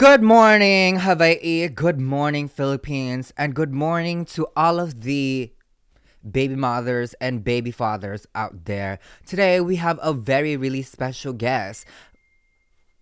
Good morning, Hawaii. Good morning, Philippines. And good morning to all of the baby mothers and baby fathers out there. Today, we have a very, really special guest.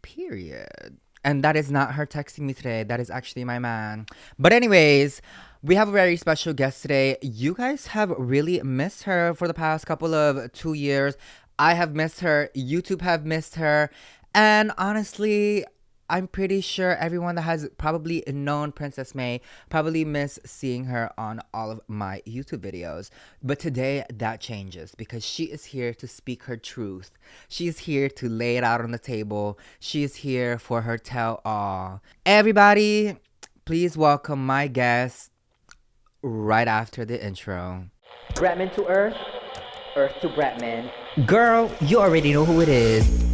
Period. And that is not her texting me today. That is actually my man. But, anyways, we have a very special guest today. You guys have really missed her for the past couple of 2 years. I have missed her. YouTube have missed her. And honestly, I'm pretty sure everyone that has probably known Princess May probably miss seeing her on all of my YouTube videos. But today that changes because she is here to speak her truth. She is here to lay it out on the table. She is here for her tell all. Everybody, please welcome my guest right after the intro. Bretman to Earth, Earth to Bretman. Girl, you already know who it is.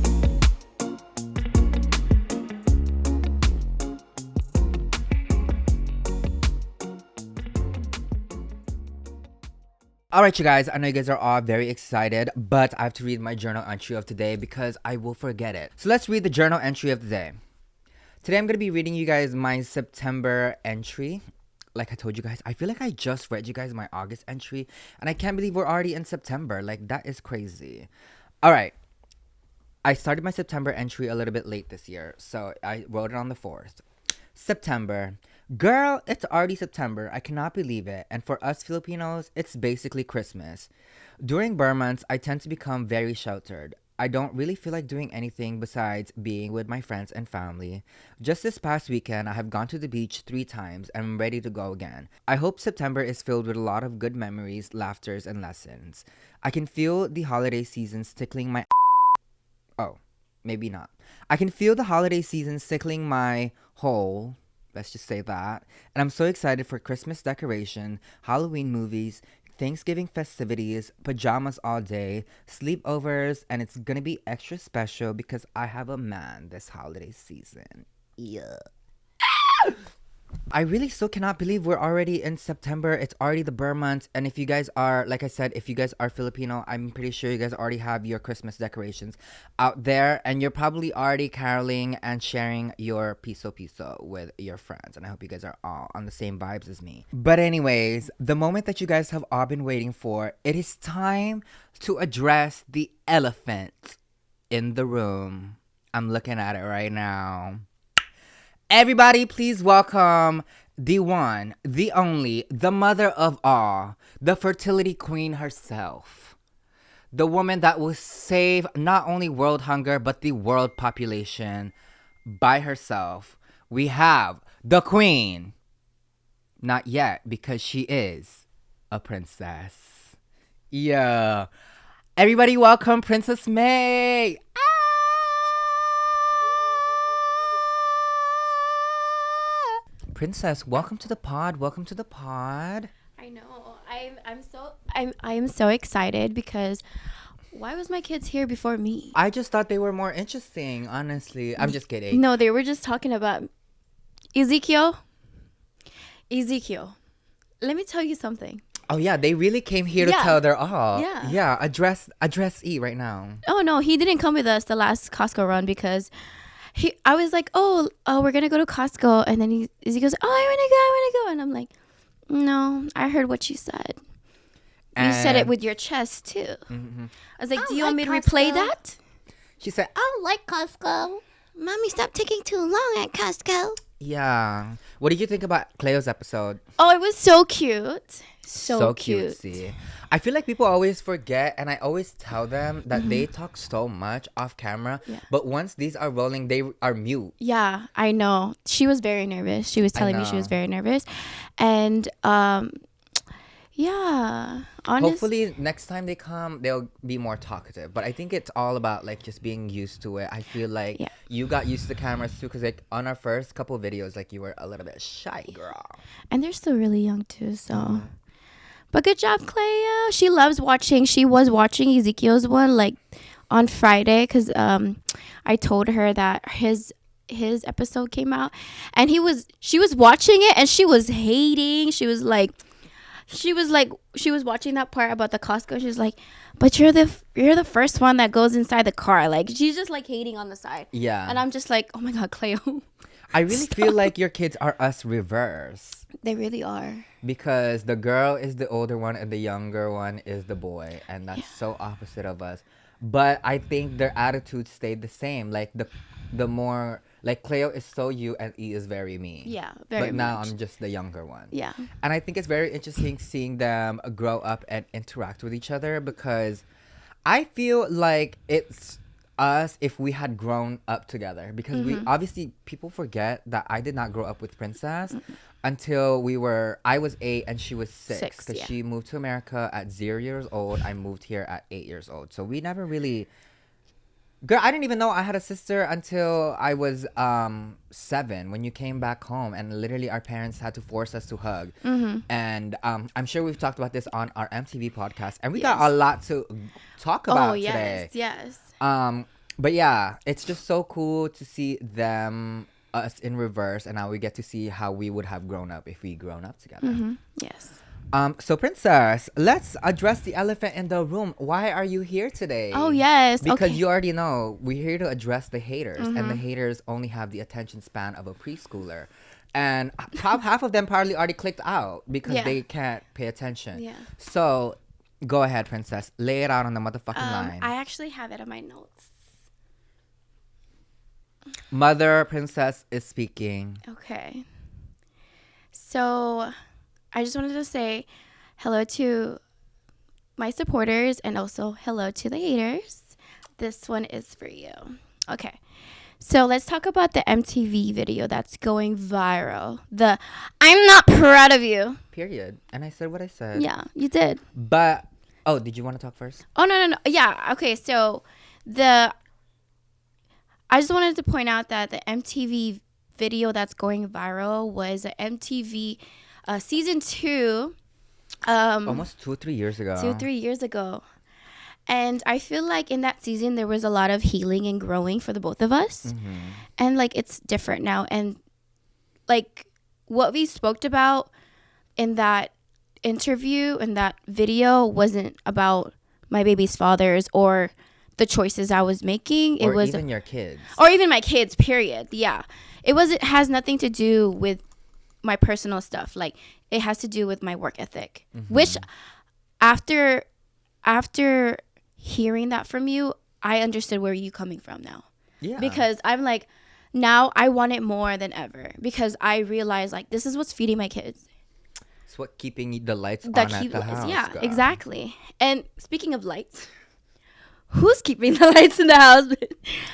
Alright, you guys, I know you guys are all very excited, but I have to read my journal entry of today because I will forget it. So let's read the journal entry of the day. Today I'm going to be reading you guys my September entry. Like I told you guys, I feel like I just read you guys my August entry, and I can't believe we're already in September. Like, that is crazy. Alright, I started my September entry a little bit late this year, so I wrote it on the 4th. September. Girl, it's already September. I cannot believe it. And for us Filipinos, it's basically Christmas. During Burr months, I tend to become very sheltered. I don't really feel like doing anything besides being with my friends and family. Just this past weekend, I have gone to the beach 3 times and I'm ready to go again. I hope September is filled with a lot of good memories, laughters, and lessons. I can feel the holiday seasons tickling my... Oh, maybe not. I can feel the holiday seasons tickling my hole. Let's just say that. And I'm so excited for Christmas decoration, Halloween movies, Thanksgiving festivities, pajamas all day, sleepovers, and it's gonna be extra special because I have a man this holiday season. Yeah. I really still cannot believe we're already in September. It's already the Burr month. And if you guys are, like I said, if you guys are Filipino, I'm pretty sure you guys already have your Christmas decorations out there. And you're probably already caroling and sharing your piso piso with your friends. And I hope you guys are all on the same vibes as me. But anyways, the moment that you guys have all been waiting for, it is time to address the elephant in the room. I'm looking at it right now. Everybody, please welcome the one, the only, the mother of all, the fertility queen herself. The woman that will save not only world hunger, but the world population by herself. We have the queen. Not yet, because she is a princess. Yeah. Everybody welcome Princess May. Princess, welcome to the pod. Welcome to the pod. I know. I'm so excited because why was my kids here before me? I just thought they were more interesting, honestly. I'm just kidding. No, they were just talking about Ezekiel. Let me tell you something. Oh yeah, they really came here to tell their all. Yeah. Yeah, address E right now. Oh no, he didn't come with us the last Costco run because I was like, oh, we're gonna go to Costco, and then he goes, oh, I wanna go, and I'm like, no, I heard what you said. You said it with your chest too. Mm-hmm. I was like, do you want me to replay that? She said, I don't like Costco. Mommy, stop taking too long at Costco. yeah. What did you think about Cleo's episode? Oh, it was so cute. So cute. Cutesy. I feel like people always forget, and I always tell them that they talk so much off camera, but once these are rolling, they are mute. Yeah, I know. She was very nervous. She was telling me she was very nervous. And yeah, hopefully next time they come, they'll be more talkative. But I think it's all about like just being used to it. I feel like you got used to the cameras too, because like on our first couple videos, like you were a little bit shy, girl. And they're still really young too, so. But good job, Cleo. She loves watching. She was watching Ezekiel's one like on Friday because I told her that his episode came out, and she was watching it and she was hating. She was watching that part about the Costco. She was like, but you're the first one that goes inside the car. Like she's just like hating on the side. Yeah. And I'm just like, oh my God, Cleo. I really feel like your kids are us reverse. They really are. Because the girl is the older one and the younger one is the boy, and that's so opposite of us. But I think their attitudes stayed the same. Like the more like Cleo is so you and E is very me. Yeah, very But now much. I'm just the younger one. Yeah. And I think it's very interesting seeing them grow up and interact with each other, because I feel like it's us if we had grown up together, because we obviously, people forget that I did not grow up with Princess until I was 8 and she was 6, because she moved to America at 0 years old. I moved here at 8 years old. So we never really, girl, I didn't even know I had a sister until I was 7, when you came back home, and literally our parents had to force us to hug. And I'm sure we've talked about this on our MTV podcast, and we got a lot to talk about today. Yes. But yeah, it's just so cool to see us in reverse, and now we get to see how we would have grown up if we grown up together. Yes. So Princess, let's address the elephant in the room. Why are you here today? Oh, yes. Because okay. you already know we're here to address the haters, and the haters only have the attention span of a preschooler. And half of them probably already clicked out because they can't pay attention. Yeah. So go ahead, Princess. Lay it out on the motherfucking line. I actually have it on my notes. Mother Princess is speaking. Okay. So I just wanted to say hello to my supporters and also hello to the haters. This one is for you. Okay. So let's talk about the MTV video that's going viral. The I'm not proud of you. Period. And I said what I said. Yeah, you did. But, did you want to talk first? Oh, no. Yeah, okay. So I just wanted to point out that the MTV video that's going viral was a MTV season 2. Almost 2-3 years ago. 2-3 years ago. And I feel like in that season, there was a lot of healing and growing for the both of us. And, like, it's different now. And, like, what we spoke about in that interview and that video wasn't about my baby's fathers or the choices I was making. Or even your kids. Or even my kids, period. Yeah. It has nothing to do with my personal stuff. Like, it has to do with my work ethic. Which, after hearing that from you, I understood where you're coming from now. Yeah. Because I'm like, now I want it more than ever. Because I realize, like, this is what's feeding my kids. It's what keeping the lights on at the house. Yeah, girl. exactly. And speaking of lights, who's keeping the lights in the house?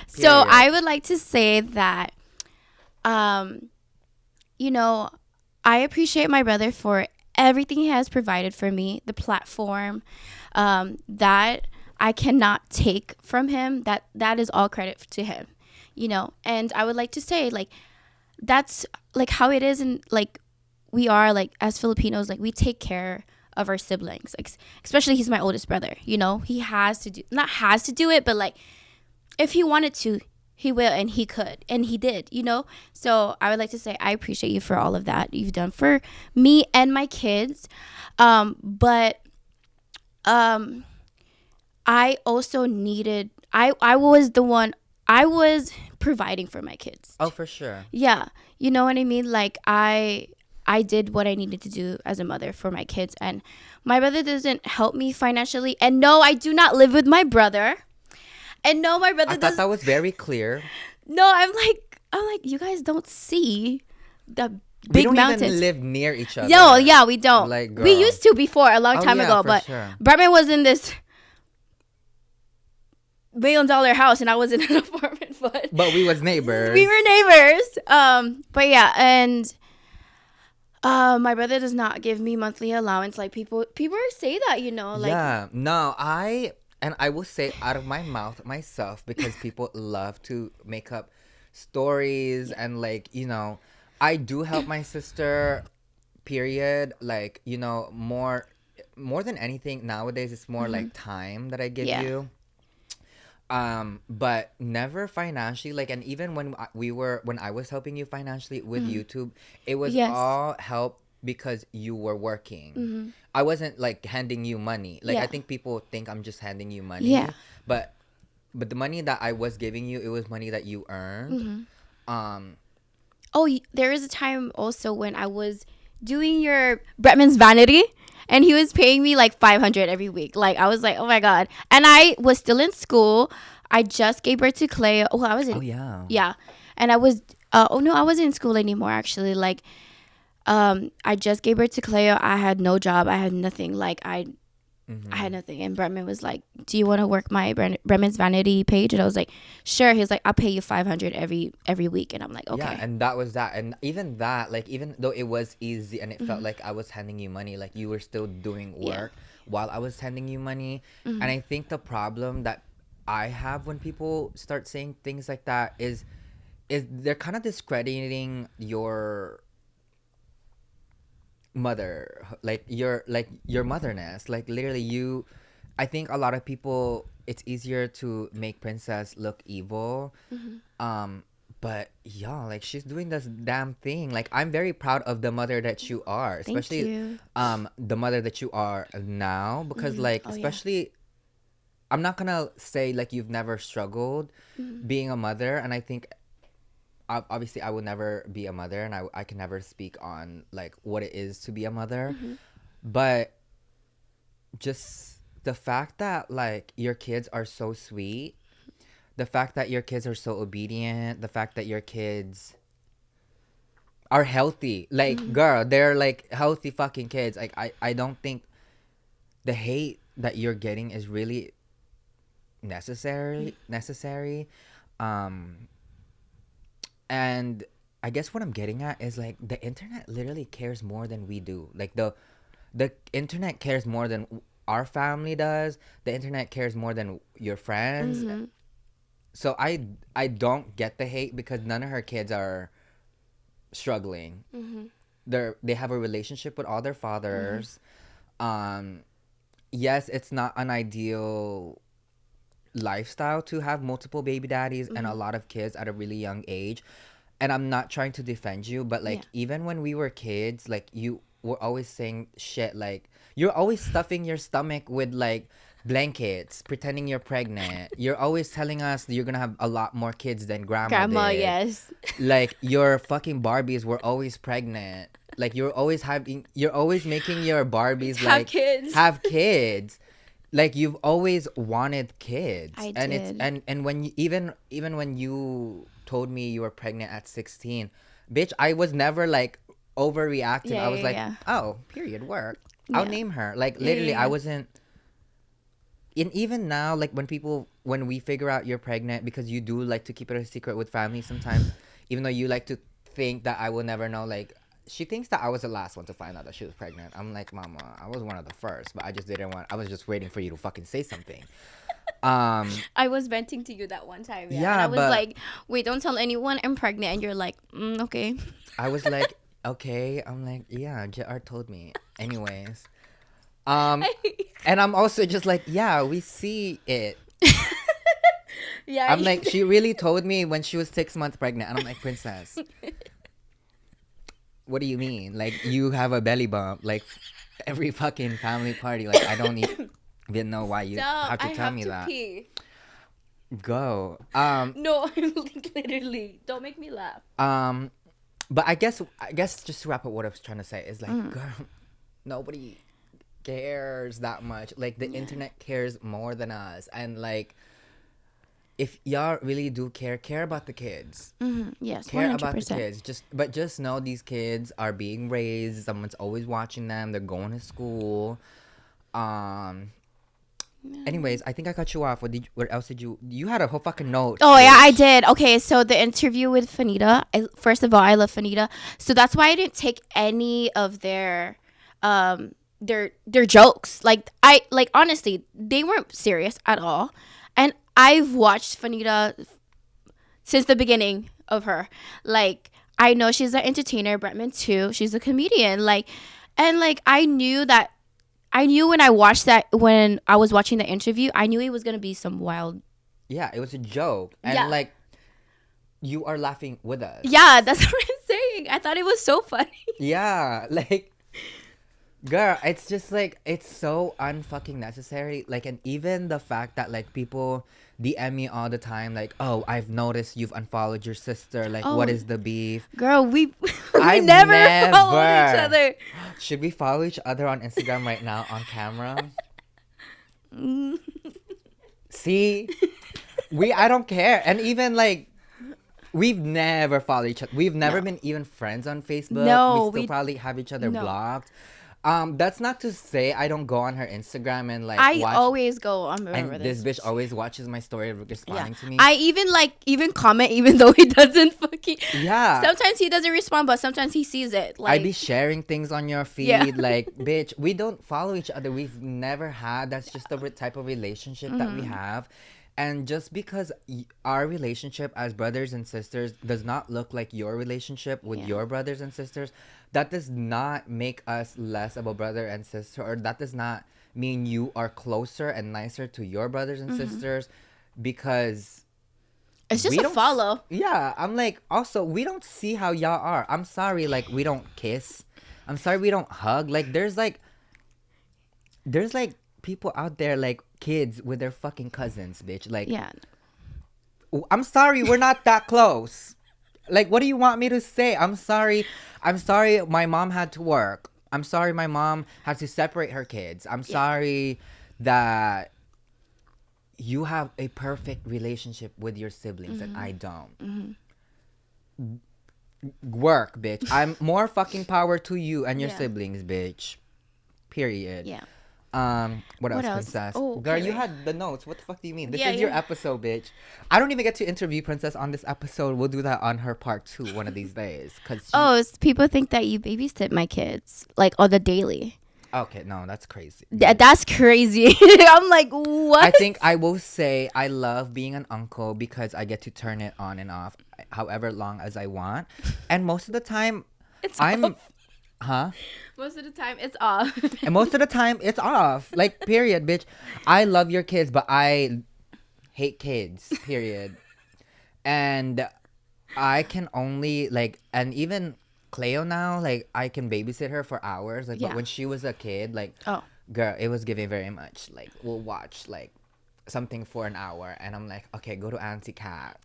So I would like to say that, you know, I appreciate my brother for everything he has provided for me, the platform, that I cannot take from him. That is all credit to him, you know. And I would like to say, like, that's like how it is, and like we are, like, as Filipinos, like, we take care of our siblings, like, especially he's my oldest brother, you know. He not has to do it, but like if he wanted to, he will, and he could, and he did, you know. So I would like to say I appreciate you for all of that you've done for me and my kids. But I also needed, I was providing for my kids. Oh, for sure. Yeah. You know what I mean? Like, I did what I needed to do as a mother for my kids, and my brother doesn't help me financially. And no, I do not live with my brother. And no, my brother I thought that was very clear. No, I'm like, you guys don't see the big mountains. We don't even live near each other. No, yeah, we don't. Like, girl. We used to before, a long time ago, but sure. BRETMAN was in this $1 million house and I was in an apartment, but we was neighbors. We were neighbors. But yeah, and my brother does not give me monthly allowance. Like, people say that, you know, like, yeah, no, I will say out of my mouth myself, because people love to make up stories and, like, you know, I do help my sister, period. Like, you know, more than anything nowadays, it's more like time that I give you. But never financially. Like, and even when I was helping you financially with YouTube, it was all help because you were working. I wasn't like handing you money. Like, I think people think I'm just handing you money. Yeah. But the money that I was giving you, it was money that you earned. Oh, there is a time also when I was doing your Bretman's Vanity, and he was paying me like 500 every week. Like I was like, oh my god. And I was still in school. I just gave birth to Clay. Oh, I was in. Oh yeah. Yeah, and I was. Oh no, I wasn't in school anymore. Actually, like, I just gave birth to Cleo. I had no job. I had nothing. Like I had nothing. And Bretman was like, "Do you want to work my Bretman's Vanity page?" And I was like, "Sure." He's like, "I'll pay you 500 every week." And I'm like, "Okay." Yeah, and that was that. And even that, like, even though it was easy and it felt Mm-hmm. like I was handing you money, like you were still doing Yeah. work while I was handing you money. Mm-hmm. And I think the problem that I have when people start saying things like that is they're kind of discrediting your mother, like your motherness. Like literally you, I think a lot of people, it's easier to make Princess look evil. But yeah, like she's doing this damn thing. Like I'm very proud of the mother that you are, Thank especially you. the mother that you are now, because like Oh, yeah. especially I'm not gonna say like you've never struggled being a mother, and I think obviously I will never be a mother, and I can never speak on like what it is to be a mother, but just the fact that like your kids are so sweet, the fact that your kids are so obedient, the fact that your kids are healthy, like girl, they're like healthy fucking kids. Like I don't think the hate that you're getting is really necessary. And I guess what I'm getting at is like the internet literally cares more than we do. Like the internet cares more than our family does. The internet cares more than your friends. So I don't get the hate because none of her kids are struggling. They have a relationship with all their fathers. Yes, it's not an ideal lifestyle to have multiple baby daddies and a lot of kids at a really young age. And I'm not trying to defend you, but like even when we were kids, like you were always saying shit like you're always stuffing your stomach with like blankets, pretending you're pregnant. You're always telling us that you're gonna have a lot more kids than grandma did. Yes. Like your fucking Barbies were always pregnant. Like you're always making your Barbies Have like kids. have kids. Like you've always wanted kids. I and it's did. and when you, even when you told me you were pregnant at 16, bitch, I was never like overreacting. Yeah, I was yeah, like, yeah. oh, period, work. I'll Yeah. name her. Like literally yeah, I yeah. wasn't. And even now, like when we figure out you're pregnant, because you do like to keep it a secret with family sometimes, even though you like to think that I will never know. Like she thinks that I was the last one to find out that she was pregnant. I'm like, mama, I was one of the first, but I just didn't want. I was just waiting for you to fucking say something. I was venting to you that one time. Yeah. Yeah, And I was but- like, wait, don't tell anyone I'm pregnant. And you're like, okay. I was like, okay. I'm like, yeah, JR told me. Anyways. And I'm also just like, yeah, we see it. Yeah. I'm like, she really told me when she was 6 months pregnant. And I'm like, princess, what do you mean? Like, you have a belly bump. Like, every fucking family party. Like, I don't even know why you have to tell me that. Pee. Go. No, literally. Don't make me laugh. But I guess just to wrap up what I was trying to say is like, girl, nobody cares that much. Like the internet cares more than us, and like if y'all really do care about the kids. Yes, Care 100%. about the kids. Just know these kids are being raised. Someone's always watching them. They're going to school. Anyways, I think I cut you off. What else did you had a whole fucking note? Oh yeah, I bitch. did. Okay, so the interview with Fanita. First of all, I love Fanita. So that's why I didn't take any of their jokes. Like honestly, they weren't serious at all. And I've watched Fanita since the beginning of her. Like I know she's an entertainer, Bretman too. She's a comedian. And I knew when I watched that, when I was watching the interview, I knew it was gonna be some wild. Yeah, it was a joke, and Yeah. like you are laughing with us. Yeah, that's what I'm saying. I thought it was so funny. Yeah, like, girl, it's just like it's so unfucking necessary. Like, and even the fact that like people DM me all the time like, oh, I've noticed you've unfollowed your sister. Like, what Oh. is the beef? Girl, we I've never followed each never. other. Should we follow each other on Instagram right now on camera? See, I don't care. And even like, we've never followed each other. We've never been even friends on Facebook. No, we still probably have each other no. blocked. That's not to say I don't go on her Instagram and like I watch. always go on. And this bitch always watches my story responding to me. I even comment even though he doesn't fucking. Yeah. Sometimes he doesn't respond, but sometimes he sees it. Like, I be sharing things on your feed. Yeah. Like, bitch, we don't follow each other. We've never had. That's just the type of relationship that we have. And just because our relationship as brothers and sisters does not look like your relationship with your brothers and sisters, that does not make us less of a brother and sister, or that does not mean you are closer and nicer to your brothers and sisters, because it's just we a don't follow. Yeah, I'm like, also, we don't see how y'all are. I'm sorry, like, we don't kiss. I'm sorry we don't hug. Like, there's people out there, like, kids with their fucking cousins, bitch. Like, Yeah. I'm sorry, we're not that close. Like, what do you want me to say? I'm sorry my mom had to work. I'm sorry my mom had to separate her kids. I'm sorry that you have a perfect relationship with your siblings and I don't. Work, bitch. I'm more fucking power to you and your siblings, bitch. Period. Yeah. What else, else? Princess? Oh, Girl, okay, you wait. had the notes. What the fuck do you mean? This Yeah, is your yeah. episode, bitch. I don't even get to interview Princess on this episode. We'll do that on her part 2 one of these days. People think that you babysit my kids like on the daily. Okay, no, that's crazy. That's crazy. I'm like, what? I think I will say I love being an uncle because I get to turn it on and off however long as I want. And most of the time, off. Huh? Most of the time, it's off. And most of the time, it's off. Like, period, bitch. I love your kids, but I hate kids, period. And I can only, like, and even Cleo now, like, I can babysit her for hours. Like, Yeah. but when she was a kid, like, Oh. girl, it was giving very much. Like, we'll watch, like, something for an hour. And I'm like, okay, go to Auntie Cat.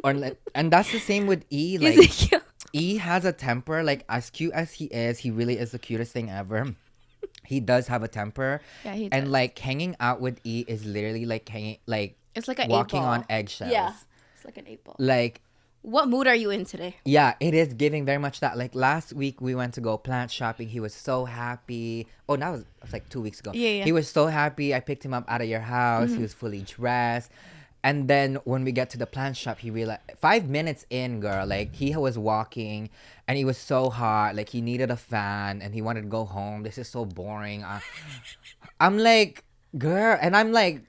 And that's the same with E. Like, Ezekiel. E has a temper. Like, as cute as he really is the cutest thing ever. He does have a temper. Yeah, he And does. like hanging out with E is literally like It's like an walking 8-ball. on eggshells. Yeah. It's like an 8-ball. Like, What mood are you in today? yeah, it is giving very much that. Like, last week we went to go plant shopping. He was so happy. Oh, that was like 2 weeks ago. Yeah. He was so happy. I picked him up out of your house. He was fully dressed. And then when we get to the plant shop, he realized 5 minutes in, girl, like, he was walking and he was so hot. Like, he needed a fan and he wanted to go home. This is so boring. I'm like, girl, and I'm like,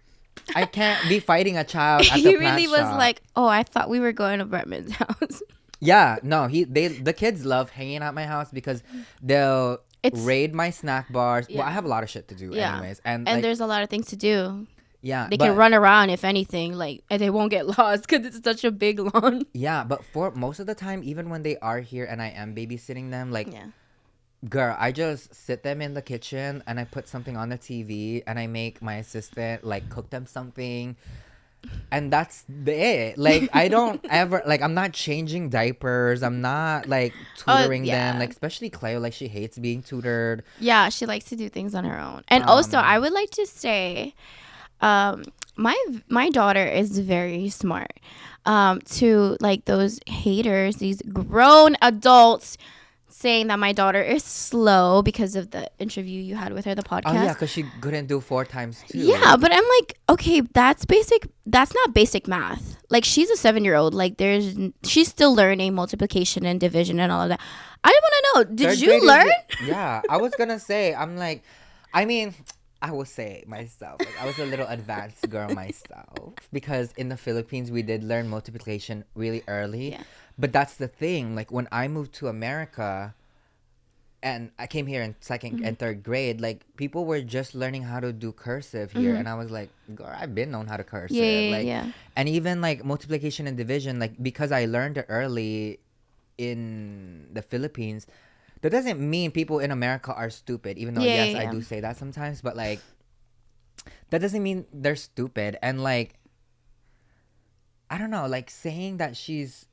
I can't be fighting a child at the He plant really was shop. like, oh, I thought we were going to BRETMAN's house. Yeah, no, the kids love hanging at my house because they'll raid my snack bars. Well, I have a lot of shit to do anyways. And like, there's a lot of things to do. yeah, They can run around, if anything, like, and they won't get lost because it's such a big lawn. Yeah, but for most of the time, even when they are here and I am babysitting them, like, Yeah. girl, I just sit them in the kitchen and I put something on the TV and I make my assistant like cook them something. And that's it. Like, I don't ever, like, I'm not changing diapers. I'm not like tutoring them. Like, especially Cleo, like, she hates being tutored. Yeah, she likes to do things on her own. And also, I would like to say, my daughter is very smart. To like those haters, these grown adults saying that my daughter is slow because of the interview you had with her, the podcast. Oh, yeah, because she couldn't do 4 times 2. Yeah, but I'm like, okay, that's not basic math. Like, she's a 7-year-old. Like, she's still learning multiplication and division and all of that. I want to know, did Third you grade is learn? Yeah, I was gonna say, I'm like, I mean, I will say myself, like, I was a little advanced girl myself because in the Philippines we did learn multiplication really early. Yeah. But that's the thing, like, when I moved to America and I came here in 2nd and 3rd grade, like, people were just learning how to do cursive here, and I was like, girl, I've been known how to cursive. Yeah. And even like multiplication and division, like, because I learned it early in the Philippines, that doesn't mean people in America are stupid, even though I do say that sometimes, but like, that doesn't mean they're stupid. And like, I don't know, like saying that she's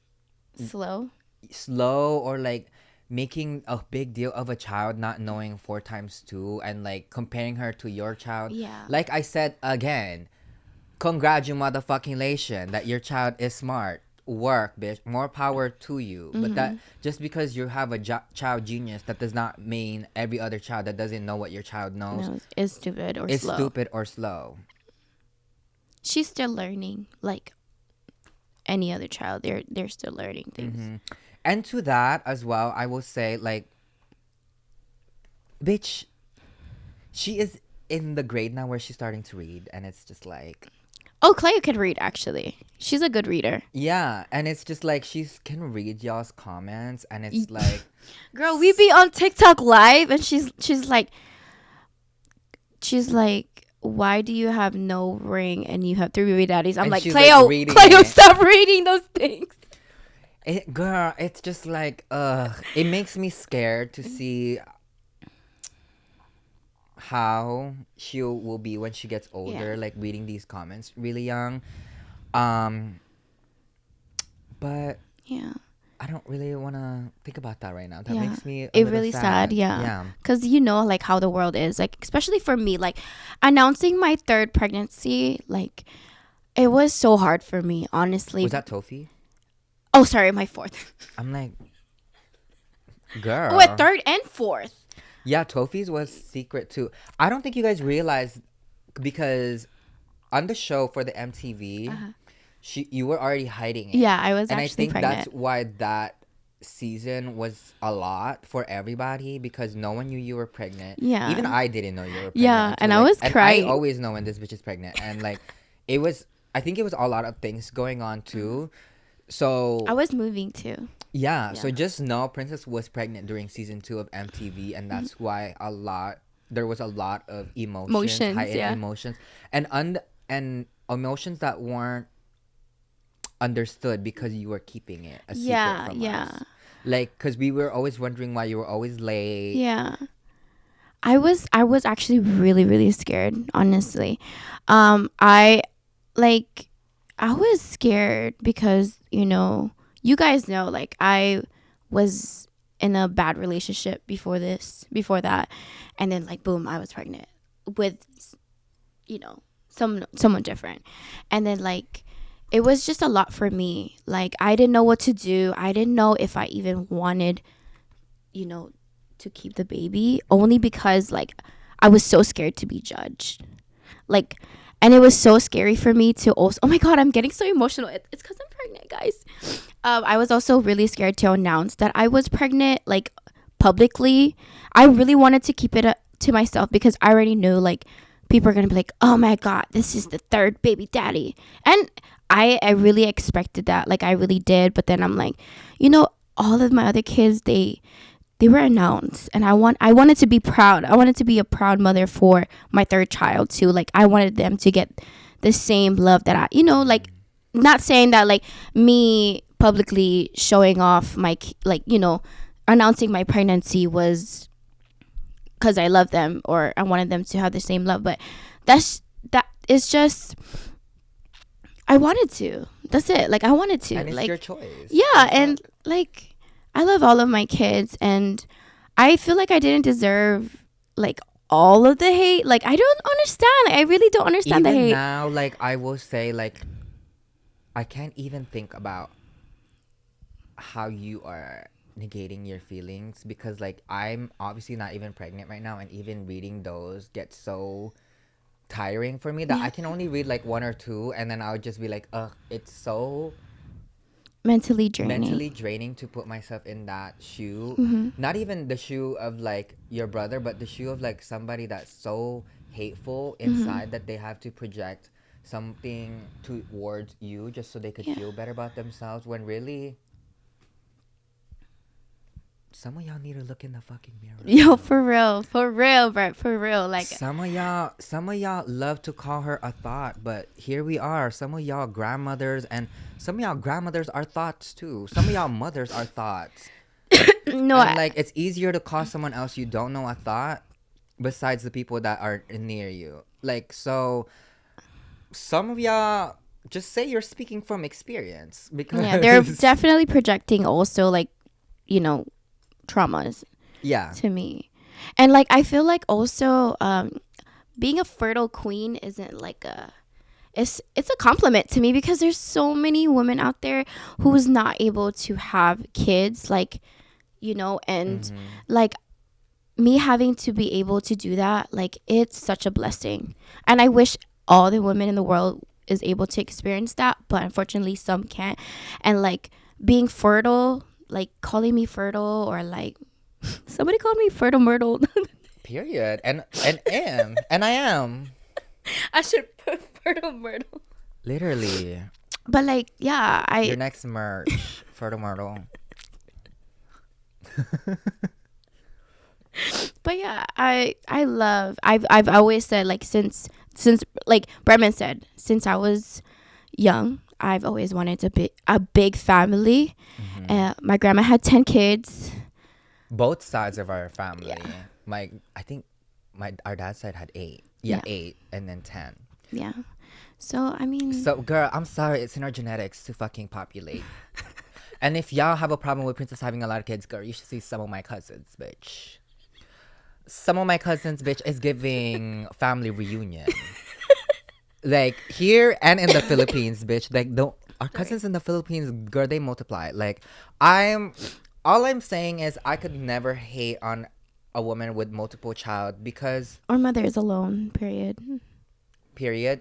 Slow. slow, or like making a big deal of a child not knowing 4 times 2, and like comparing her to your child. Yeah. Like I said again, congratulations that your child is smart. Work, bitch. More power to you. But that just because you have a child genius, that does not mean every other child that doesn't know what your child knows No, is stupid or is slow. stupid or slow. She's still learning, like any other child. They're still learning things. And to that as well, I will say, like, bitch, she is in the grade now where she's starting to read, and it's just like, Oh, Clay can read, actually. She's a good reader. yeah, and it's just like she can read y'all's comments, and it's like, Girl, we be on TikTok live, and she's like, why do you have no ring and you have 3 baby daddies? I'm And like, she's, Cleo, like, reading Cleo, it. stop reading those things. girl, it's just like, it makes me scared to see how she will be when she gets older, Yeah. like reading these comments really young. But Yeah. I don't really want to think about that right now. That Yeah. makes me a It little really sad, yeah. Because like how the world is, like, especially for me, like announcing my 3rd pregnancy, like it was so hard for me, honestly. Was that Tofi? Oh, sorry, my 4th. I'm like, girl. Oh, at 3rd and 4th. Yeah, Tofi's was secret too. I don't think you guys realized, because on the show for the MTV, you were already hiding it. Yeah, I was And I actually think pregnant. that's why that season was a lot for everybody, because no one knew you were pregnant. Yeah. Even I didn't know you were pregnant. Yeah, until, and I like- was and crying. I always know when this bitch is pregnant. And like, I think it was a lot of things going on too. So I was moving too. yeah, so just know Princess was pregnant during season 2 of MTV, and that's why there was a lot of Emotions, heightened yeah. emotions, and emotions that weren't understood because you were keeping it a secret from us. Like, because we were always wondering why you were always late. Yeah. I was actually really, really scared, honestly. I was scared because, you guys know, like, I was in a bad relationship before that. And then, like, boom, I was pregnant with, someone different. And then, like, it was just a lot for me. Like, I didn't know what to do. I didn't know if I even wanted, to keep the baby, only because, like, I was so scared to be judged. Like, and it was so scary for me to also, oh my God, I'm getting so emotional. It's because I'm pregnant, guys. I was also really scared to announce that I was pregnant, like, publicly. I really wanted to keep it to myself because I already knew, like, people are going to be like, oh my God, this is the 3rd baby daddy. And I really expected that. Like, I really did. But then I'm like, all of my other kids, they were announced, and I wanted to be proud. I wanted to be a proud mother for my 3rd child too. Like, I wanted them to get the same love that I, like, not saying that, like, me publicly showing off my, like, announcing my pregnancy was because I love them or I wanted them to have the same love, but that is just, I wanted to. That's it. Like, I wanted to. And it's like, your choice. yeah, and like, I love all of my kids, and I feel like I didn't deserve, like, all of the hate. Like, I don't understand. I really don't understand Even the hate. now, like, I will say, like, I can't even think about how you are negating your feelings, because, like, I'm obviously not even pregnant right now, and even reading those gets so tiring for me that I can only read like 1 or 2, and then I would just be like, ugh, it's so Mentally draining to put myself in that shoe. Mm-hmm. Not even the shoe of like your brother, but the shoe of like somebody that's so hateful inside that they have to project something towards you just so they could feel better about themselves, when really some of y'all need to look in the fucking mirror. Yo, for real, Brett, for real. Like, some of y'all love to call her a thought, but here we are. Some of y'all grandmothers, and some of y'all grandmothers are thoughts too. Some of y'all mothers are thoughts. no, And like, it's easier to call someone else you don't know a thought besides the people that are near you. Like, so some of y'all just say you're speaking from experience, because Yeah, they're definitely projecting also like, you know, traumas yeah. to me. And like I feel like also being a fertile queen isn't like a it's a compliment to me, because there's so many women out there who's not able to have kids, like, you know, and like me having to be able to do that, like it's such a blessing. And I wish all the women in the world is able to experience that, but unfortunately some can't. And like being fertile, like calling me fertile, or like somebody called me fertile myrtle. Period. And I am. I should put fertile myrtle. Literally. But like, yeah, Your next merch, Fertile Myrtle. but yeah, I've always said, like, since like BRETMAN said, since I was young, I've always wanted to be a big family. My grandma had 10 kids. Both sides of our family. Yeah. I think our dad's side had 8. Yeah, 8 and then 10. Yeah. So, I mean... So, girl, I'm sorry. It's in our genetics to fucking populate. And if y'all have a problem with Princess having a lot of kids, girl, you should see some of my cousins, bitch. Some of my cousins, bitch, is giving family reunion. Like, here and in the Philippines, bitch. Like, our cousins in the Philippines, girl, they multiply. Like, all I'm saying is I could never hate on a woman with multiple child, because... Or mother is alone, period.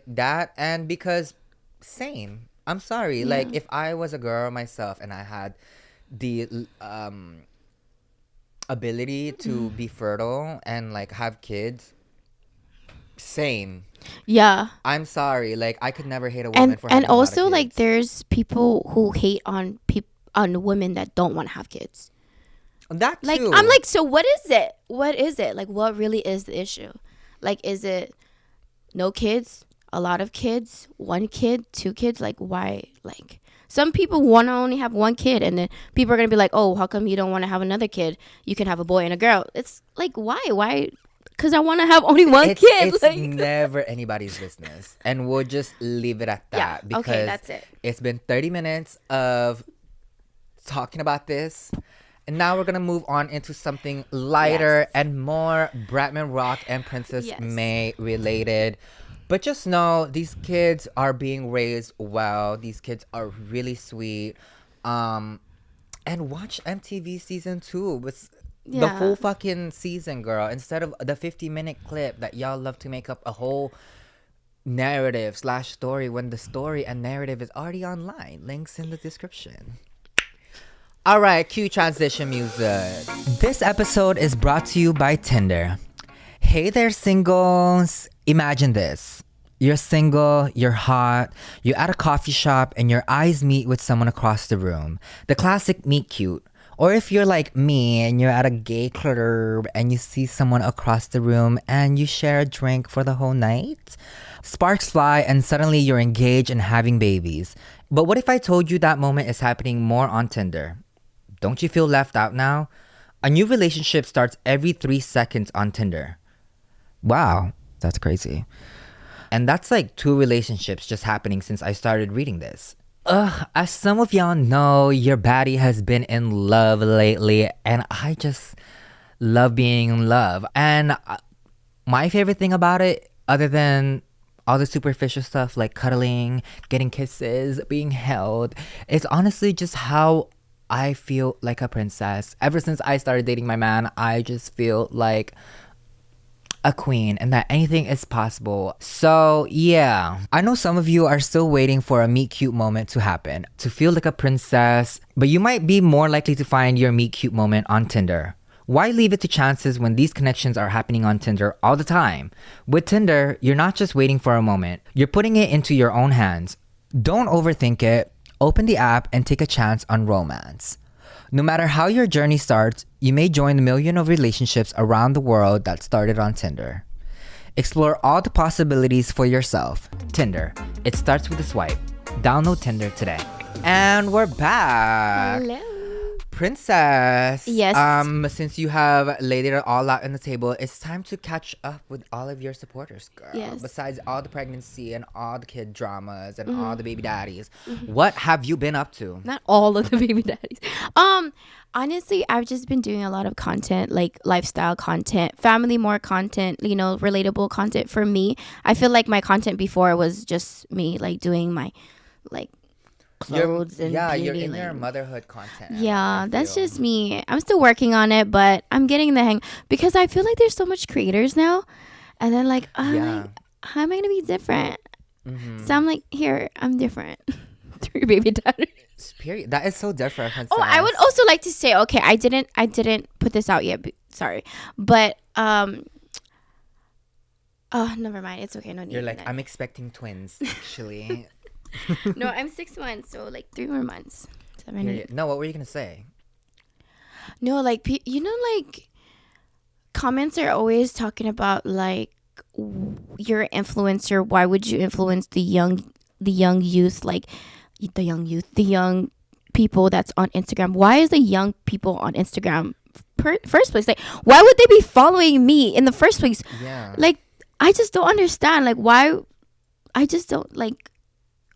That, and because same. I'm sorry. Yeah. Like, if I was a girl myself and I had the ability to be fertile and like have kids, same. Yeah. I'm sorry. Like, I could never hate a woman for having and a lot of also, like, kids. there's people who hate on women that don't want to have kids. That too. Like, I'm like, so what is it? What is it? Like, what really is the issue? Like, is it no kids, a lot of kids, 1 kid, 2 kids? Like, why? Like, some people want to only have 1 kid, and then people are going to be like, oh, how come you don't want to have another kid? You can have a boy and a girl. It's like, why? Because I want to have only one kid. It's like, never anybody's business. And we'll just leave it at that. Yeah, Because okay, that's it. It's been 30 minutes of talking about this. And now we're going to move on into something lighter Yes. and more BRETMAN Rock and Princess Yes. May related. But just know these kids are being raised well. These kids are really sweet. And watch MTV season 2 with the Yeah. full fucking season, girl. Instead of the 50-minute clip that y'all love to make up a whole narrative/story, when the story and narrative is already online. Links in the description. All right, cue transition music. This episode is brought to you by Tinder. Hey there, singles. Imagine this. You're single, you're hot, you're at a coffee shop, and your eyes meet with someone across the room. The classic meet cute. Or if you're like me and you're at a gay club and you see someone across the room and you share a drink for the whole night. Sparks fly and suddenly you're engaged and having babies. But what if I told you that moment is happening more on Tinder? Don't you feel left out now? A new relationship starts every 3 seconds on Tinder. Wow, that's crazy. And that's like 2 relationships just happening since I started reading this. As some of y'all know, your baddie has been in love lately, and I just love being in love. And my favorite thing about it, other than all the superficial stuff like cuddling, getting kisses, being held, is honestly just how I feel like a princess. Ever since I started dating my man, I just feel like a queen and that anything is possible. So yeah, I know some of you are still waiting for a meet cute moment to happen, to feel like a princess, but you might be more likely to find your meet cute moment on Tinder. Why leave it to chances when these connections are happening on Tinder all the time? With Tinder, you're not just waiting for a moment, you're putting it into your own hands. Don't overthink it. Open the app and take a chance on romance. No matter how your journey starts, you may join the million of relationships around the world that started on Tinder. Explore all the possibilities for yourself. Tinder. It starts with a swipe. Download Tinder today. And we're back. Hello. Princess. Yes. Since you have laid it all out on the table, it's time to catch up with all of your supporters, girl. Yes. Besides all the pregnancy and all the kid dramas and Mm-hmm. all the baby daddies, what have you been up to? Not all of the baby daddies. Honestly, I've just been doing a lot of content, like lifestyle content, family more content, relatable content for me. I feel like my content before was just me, like doing my, like, clothes and you're beauty, in like- your motherhood content. Yeah, I that's feel. just me. I'm still working on it, but I'm getting the hang because I feel like there's so much creators now, and then like, Yeah. how am I gonna be different? Mhm. So I'm like, here, I'm different. 3 baby daddies. Period. That is so different. Oh, I would Princess. also like to say, okay, I didn't put this out yet. Sorry, but oh, never mind. It's okay. No need. You're like, No. I'm expecting twins, actually. No, I'm 6 months, so like 3 more months. 7, 8. Period. No, what were you gonna say? No, like like comments are always talking about like you're an influencer. Why would you influence the young youth, like the young people that's on Instagram? Why is the young people on Instagram first place? Like, why would they be following me in the first place? Yeah. Like, I just don't understand. Like, why? I just don't like.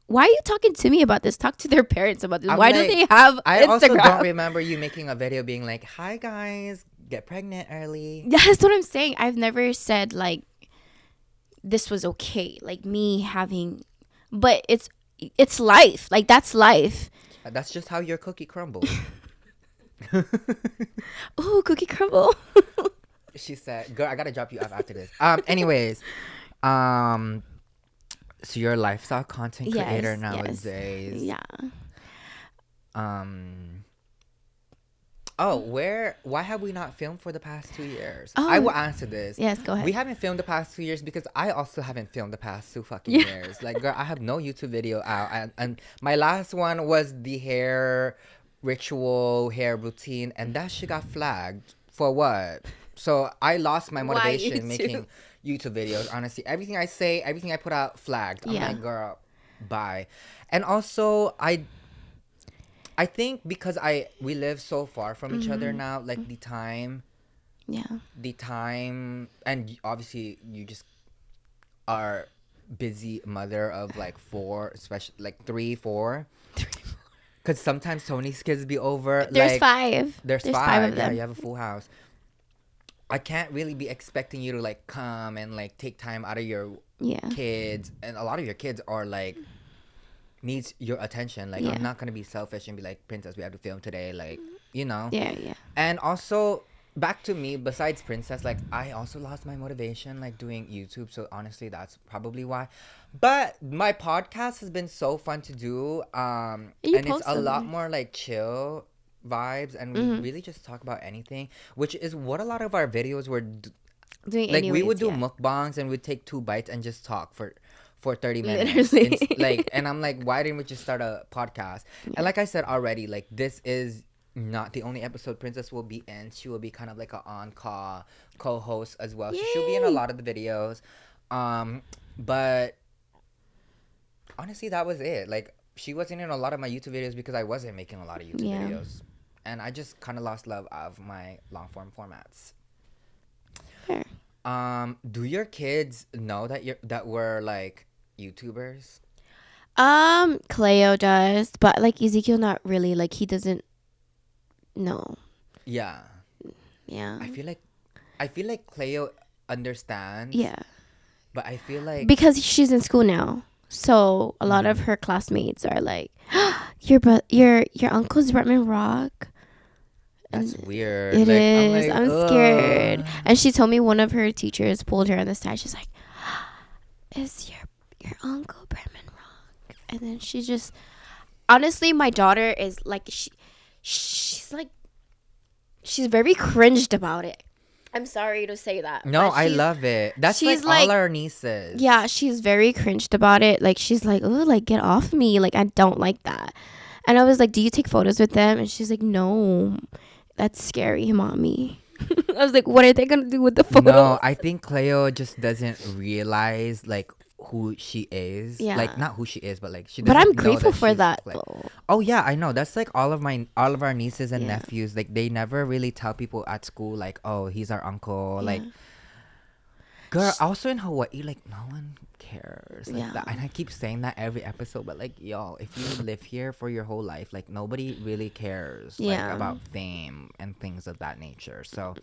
Why are you talking to me about this? Talk to their parents about this. I'm Why like, do they have I Instagram? also don't remember you making a video being like, "Hi guys, get pregnant early." That's what I'm saying. I've never said like this was okay. Like me having, but it's life. Like that's life. That's just how your cookie crumbles. Oh, cookie crumble. She said, "Girl, I gotta drop you off after this." Anyways, so you're a lifestyle content creator Yes, nowadays. Yeah. Oh, why have we not filmed for the past 2 years? Oh. I will answer this. Yes, go ahead. We haven't filmed the past 2 years because I also haven't filmed the past 2 fucking Yeah. years. Like, girl, I have no YouTube video out, and my last one was the hair ritual, hair routine, and that shit got flagged for what? So I lost my Why motivation YouTube? making YouTube videos. Honestly, everything I say, everything I put out, flagged. I'm Yeah. like, girl, bye. And also, I think because we live so far from each other now, like the time, and obviously you just are busy mother of like 4, especially like 3, 4. Because sometimes Tony's kids be over. There's like, 5. There's 5. of Yeah, them. you have a full house. I can't really be expecting you to like come and like take time out of your Yeah. kids, and a lot of your kids are like needs your attention. Like, Yeah. I'm not gonna be selfish and be like, Princess, we have to film today, like, you know. Yeah. And also, back to me, besides Princess, like, I also lost my motivation like doing YouTube, so honestly that's probably why. But my podcast has been so fun to do, and it's post a lot them. more like chill vibes, and we really just talk about anything, which is what a lot of our videos were Doing like. We would do yeah. mukbangs and we'd take 2 bites and just talk for 30 minutes. Literally. Like, and I'm like, why didn't we just start a podcast? And like I said already, like, this is not the only episode Princess will be in. She will be kind of like an on-call co-host as well. So she'll be in a lot of the videos. But honestly, that was it. Like, she wasn't in a lot of my YouTube videos because I wasn't making a lot of YouTube Yeah. videos. And I just kind of lost love of my long-form formats. Fair. Do your kids know that we're like YouTubers? Cleo does, but like Ezekiel, not really. Like he doesn't know. Yeah. Yeah. I feel like Cleo understands. Yeah. But I feel like Because she's in school now, so a lot of her classmates are like, your uncle's Bretman Rock. that's weird. It like, is. I'm scared. "Ugh." And she told me one of her teachers pulled her on the side. She's like, "Is your uncle Bretman Rock?" And then she just, honestly, my daughter is like she's like she's very cringed about it. I'm sorry to say that. No, but I she's- love it. That's she's like all like- our nieces. Yeah, she's very cringed about it. Like she's like, "Oh, like get off me! Like I don't like that." And I was like, "Do you take photos with them?" And she's like, "No, that's scary, mommy." I was like, "What are they gonna do with the photos?" No, I think Cleo just doesn't realize like who she is. Yeah. Like not who she is, but like she But doesn't I'm know grateful that for she's, that like, though. oh yeah, I know. That's like all of our nieces and Yeah. nephews. Like they never really tell people at school like, oh, he's our uncle. Like, Yeah. girl, also in Hawaii, like no one cares like Yeah. that. And I keep saying that every episode, but like, yo, if you live here for your whole life, like nobody really cares like Yeah. about fame and things of that nature. So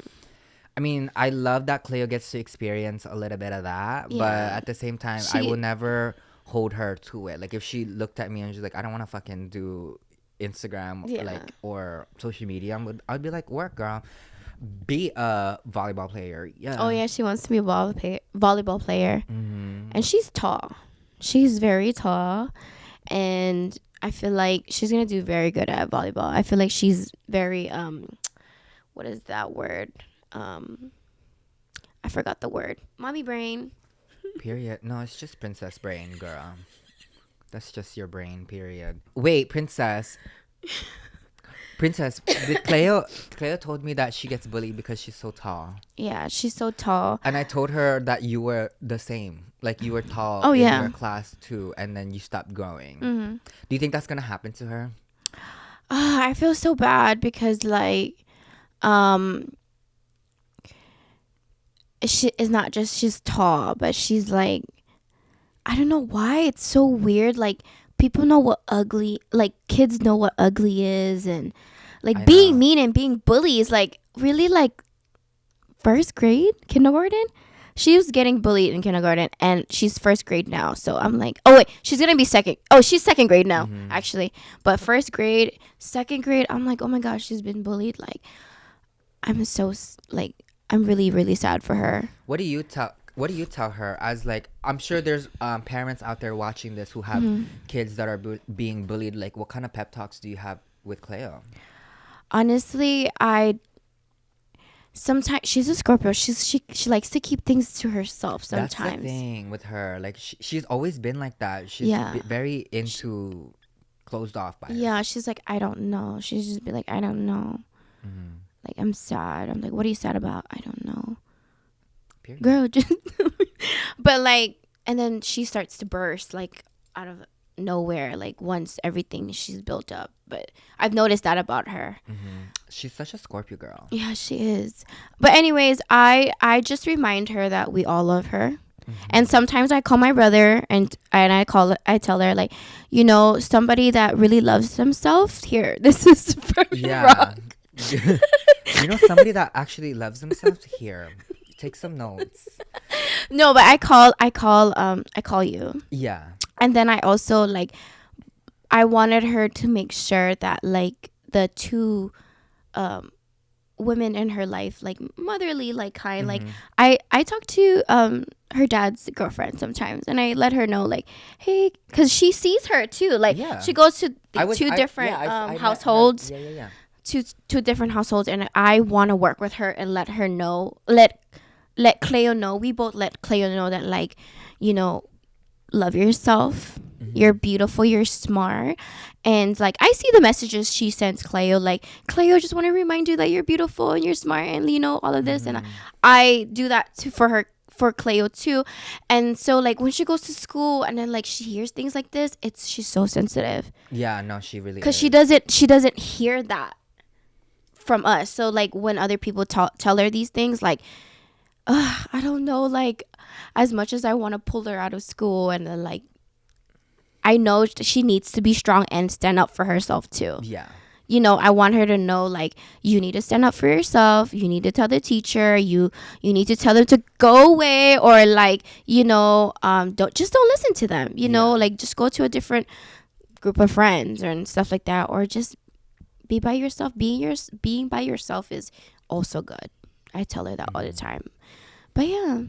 I mean, I love that Cleo gets to experience a little bit of that, but Yeah. at the same time, I She- will never hold her to it. Like, if she looked at me and she's like, I don't want to fucking do Instagram, Yeah. like, or social media, I'd be like, work, girl. Be a volleyball player. Yeah. Oh yeah, she wants to be a volleyball player, Mm-hmm. and she's tall. She's very tall, and I feel like she's gonna do very good at volleyball. I feel like she's very what is that word? I forgot the word. Mommy brain. Period. No, it's just princess brain, girl. That's just your brain, period. Wait, princess. Princess, Cleo told me that she gets bullied because she's so tall. Yeah, she's so tall. And I told her that you were the same. Like you were tall Oh, in yeah. your class too, and then you stopped growing. Mm-hmm. Do you think that's gonna happen to her? I feel so bad because like she is not just she's tall, but she's like, I don't know why it's so weird. Like people know what ugly, like kids know what ugly is, and like I being know. mean and being bully is like really like first grade, kindergarten. She was getting bullied in kindergarten, and she's first grade now. So I'm like, oh wait, she's gonna be second. Oh, she's second grade now, actually. But first grade, second grade, I'm like, oh my gosh, she's been bullied. Like, I'm really, really sad for her. What do you tell her as like I'm sure there's parents out there watching this who have kids that are being bullied. Like what kind of pep talks do you have with Cleo? Honestly, sometimes she's a Scorpio. She likes to keep things to herself sometimes. That's the thing with her. Like she's always been like that. She's Yeah. very into closed off by Yeah, she's like, I don't know. She's just be like, I don't know. Mhm. Like, I'm sad. I'm like, what are you sad about? I don't know. Period. Girl, just but like, and then she starts to burst like out of nowhere, like once everything she's built up. But I've noticed that about her. She's such a Scorpio girl. Yeah, she is. But anyways, I just remind her that we all love her. And sometimes I call my brother and I tell her like, you know, somebody that really loves themselves here. This is very Yeah. wrong. You know somebody that actually loves themselves here. Take some notes. No, but I call you. Yeah. And then I also like I wanted her to make sure that like the two women in her life, like motherly, like kind, like I talk to her dad's girlfriend sometimes, and I let her know like, hey, because she sees her too, like Yeah. she goes to I different met her. households, Yeah. two different households, and I want to work with her and let her know, let Cleo know, we both let Cleo know that like, you know, love yourself. You're beautiful, you're smart. And like I see the messages she sends Cleo, like, Cleo, just want to remind you that you're beautiful and you're smart and you know all of this. And I do that for Cleo too. And so like when she goes to school and then like she hears things like this, she's so sensitive Yeah, no, she really because is. she doesn't hear that from us. So like when other people tell her these things, like I don't know, like as much as I want to pull her out of school, and then like I know she needs to be strong and stand up for herself too. Yeah. You know, I want her to know like you need to stand up for yourself. You need to tell the teacher. You need to tell them to go away, or like, you know, don't listen to them. You know, like just go to a different group of friends and stuff like that, or just be by yourself. Being by yourself is also good. I tell her that all the time. But yeah,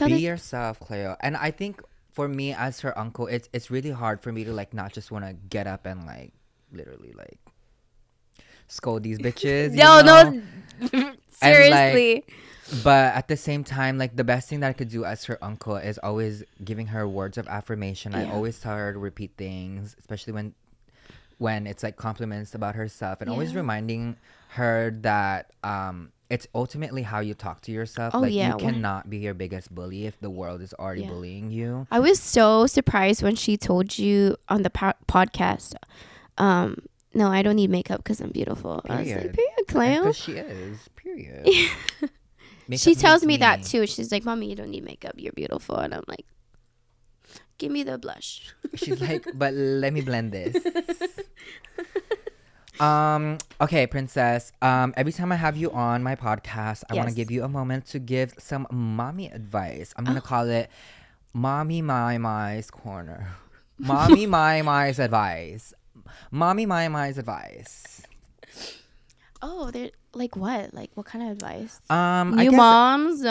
Be yourself, Cleo. And I think for me as her uncle, it's really hard for me to like not just want to get up and like literally like scold these bitches. no, seriously. But at the same time, like the best thing that I could do as her uncle is always giving her words of affirmation. I always tell her to repeat things, especially when it's like compliments about herself, and always reminding her that it's ultimately how you talk to yourself. Oh, Like yeah, you cannot be your biggest bully if the world is already Yeah. bullying you. I was so surprised when she told you on the podcast, no, I don't need makeup because I'm beautiful. I was like, Period. period, Cleo. Because she is. Period. She Makeup tells needs me that too. She's like, Mommy, you don't need makeup. You're beautiful. And I'm like, give me the blush. She's like, but let me blend this. Okay, princess. Every time I have you on my podcast, I want to Yes. give you a moment to give some mommy advice. I'm gonna call it Mommy Mai's Corner. Mommy Mai's advice. Mommy Mai's advice. Oh, they're like what? Like what kind of advice? I New guess moms.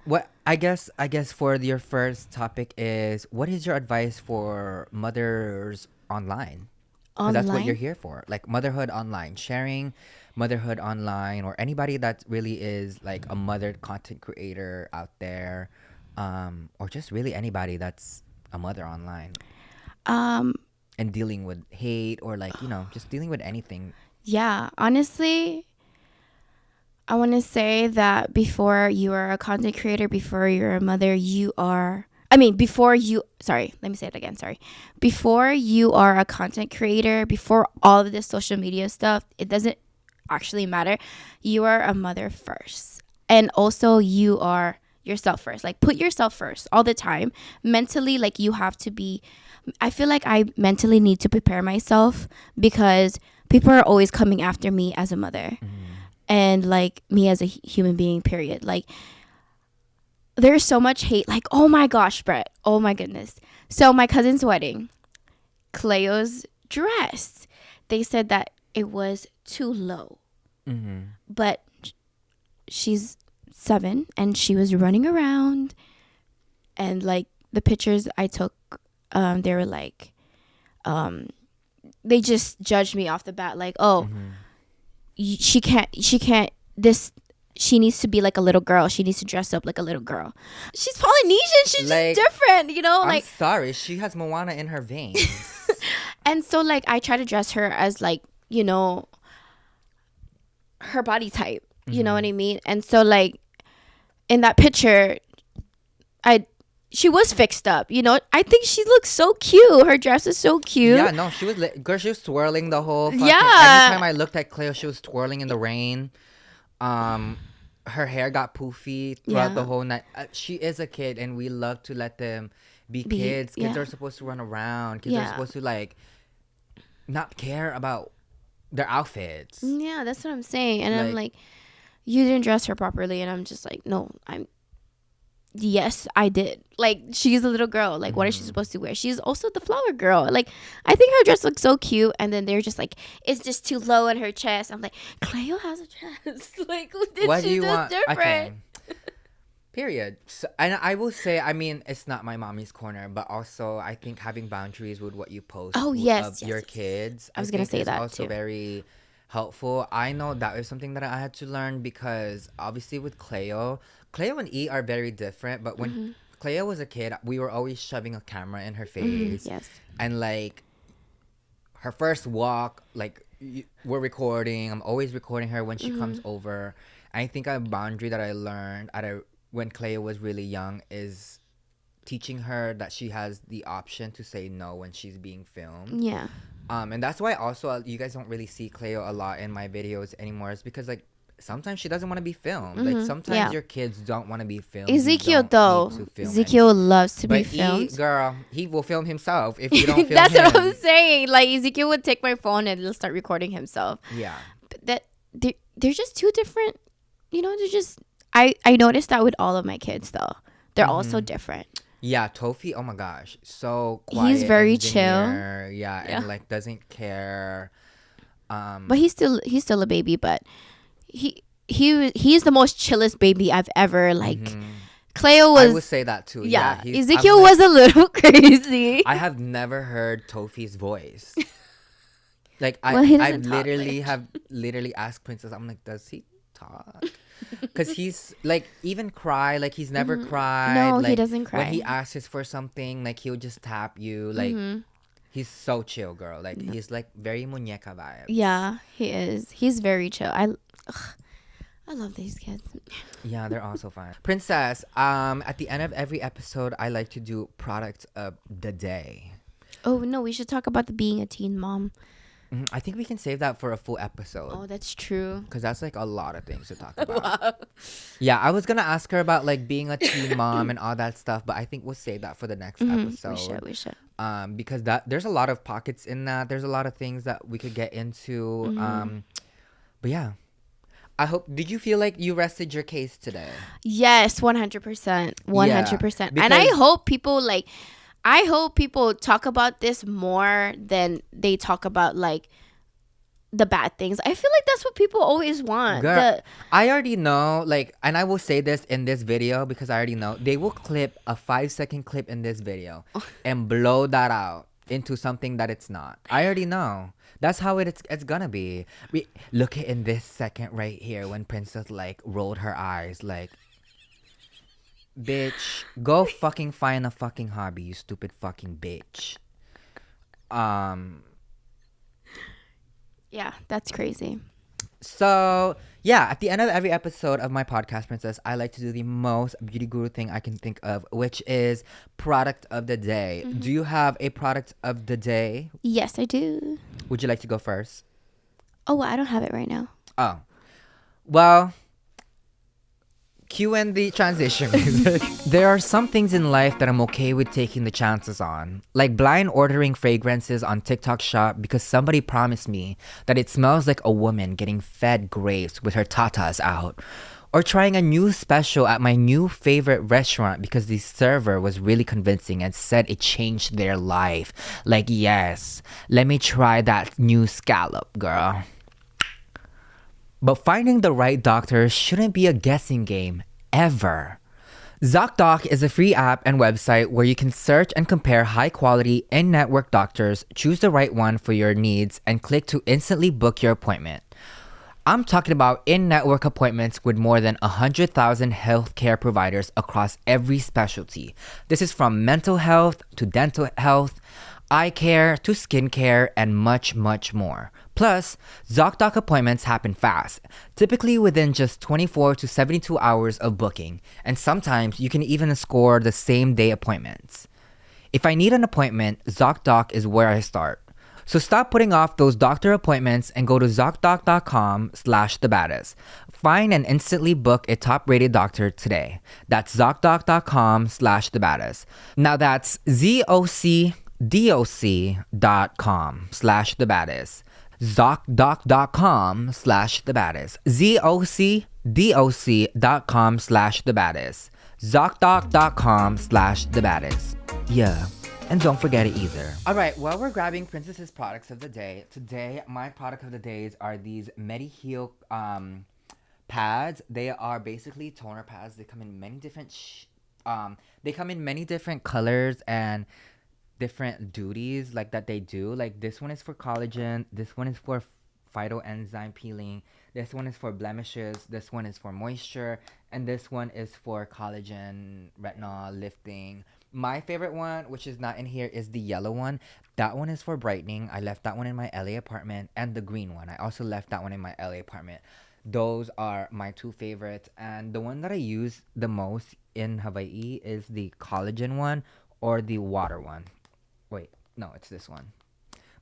what I guess for your first topic is, what is your advice for mothers online? 'Cause that's what you're Online. here for, like motherhood online, sharing motherhood online, or anybody that really is like a mother content creator out there, or just really anybody that's a mother online Um, and dealing with hate, or like, just dealing with anything. yeah, honestly, I want to say that before you are a content creator, before you're a mother, sorry, let me say it again. Sorry. Before you are a content creator, before all of this social media stuff, it doesn't actually matter. You are a mother first. And also you are yourself first. Like put yourself first all the time. Mentally, like you have to be, I feel like I mentally need to prepare myself because people are always coming after me as a mother and like me as a human being, period. Like there's so much hate. Like, oh my gosh, Brett. Oh my goodness. So my cousin's wedding, Cleo's dress, they said that it was too low. But she's 7 and she was running around, and like the pictures I took, they were like, they just judged me off the bat, like, oh, she can't this, she needs to be like a little girl, she needs to dress up like a little girl. She's Polynesian, she's Like, just different, I'm like. sorry, she has Moana in her veins. And so like I try to dress her as like, her body type, you know what I mean? And so like in that picture, she was fixed up, I think she looks so cute. Her dress is so cute. Yeah, no, she was girl. She was twirling the whole. Fucking, Yeah. Every time I looked at Cleo, she was twirling in the rain. Her hair got poofy throughout the Yeah. whole night. She is a kid, and we love to let them be kids. Kids yeah. are supposed to run around. Kids are Yeah. supposed to like not care about their outfits. Yeah, that's what I'm saying. And I'm Like- like, you didn't dress her properly. And I'm just like, no, yes, I did. Like, she's a little girl. Like, what is she supposed to wear? She's also the flower girl. Like, I think her dress looks so cute. And then they're just like, it's just too low in her chest. I'm like, Cleo has a dress. Like, What do she's you just want? different. Okay. Period. So, and I will say, I mean, it's not my mommy's corner, but also I think having boundaries with what you post Oh, of yes, your yes. kids, I was gonna think say is that, also too. very helpful. I know that was something that I had to learn because obviously with Cleo and E are very different. But when Cleo was a kid, we were always shoving a camera in her face. Yes. And like her first walk, like we're recording. I'm always recording her when she comes over. I think a boundary that I learned when Cleo was really young is teaching her that she has the option to say no when she's being filmed. Yeah. And that's why also you guys don't really see Cleo a lot in my videos anymore. It's because like sometimes she doesn't want to be filmed. Like sometimes Yeah. your kids don't want to be filmed. You Ezekiel, don't though. need to film Ezekiel loves to be but filmed. girl, he will film himself if you don't film That's him. what I'm saying. Like, Ezekiel would take my phone and he'll start recording himself. Yeah. But they're just two different, they're just, I noticed that with all of my kids, though. They're all so different. Yeah, Tofi, oh my gosh, so quiet. He's very engineer, chill. Yeah, and like doesn't care. But he's still a baby, but he's the most chillest baby I've ever like. Cleo I was, would say that too. yeah. he's- Ezekiel I'm like- was a little crazy. I have never heard Tofi's voice. Like Well, he I doesn't talk have literally asked Princess. I'm like, does he talk? Because he's like even cry. Like he's never cried. No, like, he doesn't When cry. he asks for something, like he'll just tap you. Like he's so chill, girl. Like he's like very muñeca vibes. Yeah, he is. He's very chill. I love these kids. Yeah, they're also fun. Princess, at the end of every episode, I like to do product of the day. Oh no, we should talk about the being a teen mom. I think we can save that for a full episode. Oh, that's true. Because that's like a lot of things to talk about. Yeah, I was going to ask her about like being a teen mom and all that stuff, but I think we'll save that for the next episode. We should. Because there's a lot of pockets in that. There's a lot of things that we could get into. But yeah. Did you feel like you rested your case today? Yes, 100%. 100%. And I hope people talk about this more than they talk about like the bad things. I feel like that's what people always want. Girl, I already know, like, and I will say this in this video because I already know they will clip a 5-second clip in this video and blow that out into something that it's not. I already know. That's how it's gonna be. Look at in this second right here when Princess like rolled her eyes like, bitch, go fucking find a fucking hobby, you stupid fucking bitch. Yeah, that's crazy. So, yeah, at the end of every episode of my podcast, Princess, I like to do the most beauty guru thing I can think of, which is product of the day. Do you have a product of the day? Yes, I do. Would you like to go first? Oh, I don't have it right now. Oh. Well, cue in the transition music. There are some things in life that I'm okay with taking the chances on. Like blind ordering fragrances on TikTok Shop because somebody promised me that it smells like a woman getting fed grapes with her tatas out. Or trying a new special at my new favorite restaurant because the server was really convincing and said it changed their life. Like, yes, let me try that new scallop, girl. But finding the right doctor shouldn't be a guessing game, ever. Zocdoc is a free app and website where you can search and compare high-quality in-network doctors, choose the right one for your needs, and click to instantly book your appointment. I'm talking about in-network appointments with more than 100,000 healthcare providers across every specialty. This is from mental health to dental health, eye care to skincare, and much, much more. Plus, Zocdoc appointments happen fast, typically within just 24 to 72 hours of booking, and sometimes you can even score the same day appointments. If I need an appointment, Zocdoc is where I start. So stop putting off those doctor appointments and go to Zocdoc.com/thebaddest. Find and instantly book a top-rated doctor today. That's Zocdoc.com/thebaddest. Now that's ZocDoc.com/thebaddest. Zocdoc.com/thebaddest. ZocDoc.com/thebaddest. Zocdoc.com/thebaddest. Yeah. And don't forget it either. All right, while we're grabbing Princess's products of the day, today my product of the days are these MediHeal pads. They are basically toner pads. They come in many different colors and different duties like that they do. Like this one is for collagen, this one is for phytoenzyme peeling, this one is for blemishes, this one is for moisture, and this one is for collagen, retinol, lifting. My favorite one, which is not in here, is the yellow one. That one is for brightening. I left that one in my LA apartment. And the green one, I also left that one in my LA apartment. Those are my two favorites. And the one that I use the most in Hawaii is the collagen one or the water one. Wait, no, it's this one.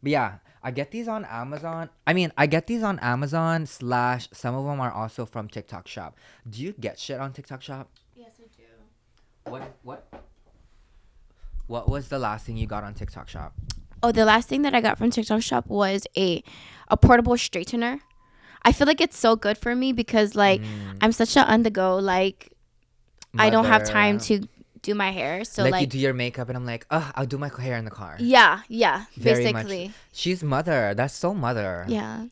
But yeah, I get these on Amazon. Some of them are also from TikTok Shop. Do you get shit on TikTok Shop? Yes, I do. What was the last thing you got on TikTok Shop? Oh, the last thing that I got from TikTok Shop was a portable straightener. I feel like it's so good for me because like I'm such a on the go, like I don't have time to do my hair. So like you do your makeup and I'm like, I'll do my hair in the car. Yeah, Very basically. Much. She's mother. That's so mother. Yeah.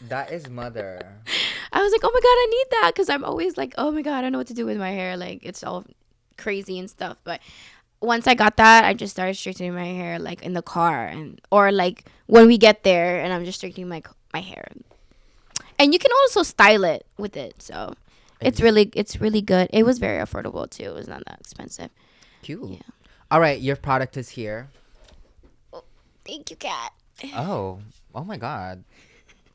That is mother. I was like, oh my God, I need that because I'm always like, oh my God, I don't know what to do with my hair. Like it's all crazy and stuff. But once I got that, I just started straightening my hair like in the car or like when we get there and I'm just straightening my hair. And you can also style it with it. So it's really good. It was very affordable too. It was not that expensive. Cute. Yeah. All right, your product is here. Oh, thank you, Kat. Oh my God.